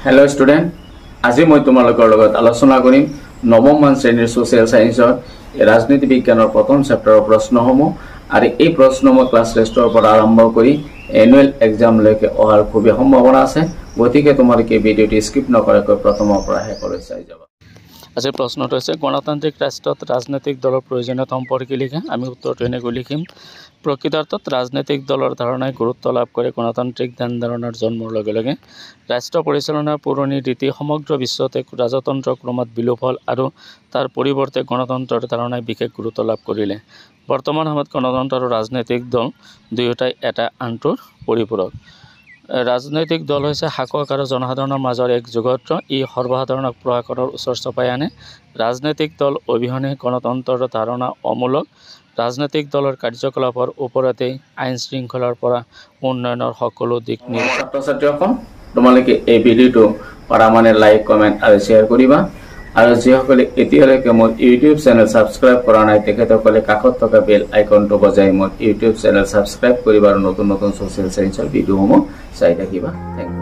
Hello student आज मैं तुम्हारे लगत आलोचना करिम नवम मान श्रेणीर सोशियल साइंसर राजनीति विज्ञानर प्रथम चैप्टार प्रश्नসমূह और ये प्रश्न मैं क्लास टेस्टर पर आरम्भ कर एनुअल एग्जाम लैके अहार खूब सम्भावना आछे गति के तुम्हारे भिडिओ स्किप नक प्रथम शेषলৈ चाई जाबा। आज प्रश्न गणतांत्रिक राष्ट्र राजनैतिक दलर प्रयोजनीयता सम्पर्के लिखे आम उत्तर एनेक लिखिम प्रकृतार्थत राजनैतिक दलर धारणाय गुरुत्व लाभ करे गणतांत्रिक ध्यान धारणार जन्मर लगे लगे राष्ट्र परिचालनार पुरनी रीति समग्र विश्वते राजतंत्र क्रमत विलोप हल और तार परिवर्ते गणतंत्रेर धारणाय विशेष गुरुत्व लाभ करिले। बर्तमान समय गणतंत्र और राजनैतिक दल दुयोटाई एटा आनटोर परिपूरक। राजनैतिक दल হৈছে শাসক और জনসাধাৰণৰ মাজৰ एक যুগত্ৰ ই সৰ্বসাধাৰণক প্ৰকাশ কৰাৰ ওচৰ চপাই আনে। राजनैतिक दल অবিহনে গণতন্ত্ৰৰ ধাৰণা অমূলক। राजनैतिक दলৰ কাৰ্যকলাপৰ ওপৰতে আইন শৃংখলাৰ পৰা উন্নয়নৰ সকলো দিক নিৰ্ভৰ। ছাত্ৰ ছাত্ৰীসকল তোমালোকে এই ভিডিঅটো পৰা মানে লাইক কমেন্ট আৰু শেয়াৰ কৰিবা আৰু যিসকলে এতিয়ালৈকে মোৰ ইউটিউব চেনেল সাবস্ক্ৰাইব কৰা নাই তেখেতসকলে কাষত থকা বেল আইকনটো বজাই মোৰ ইউটিউব চেনেল সাবস্ক্ৰাইব কৰিবা আৰু নতুন নতুন সোশ্যাল সায়েন্সৰ ভিডিঅ'সমূহ চাই থাকিবা। Thank U.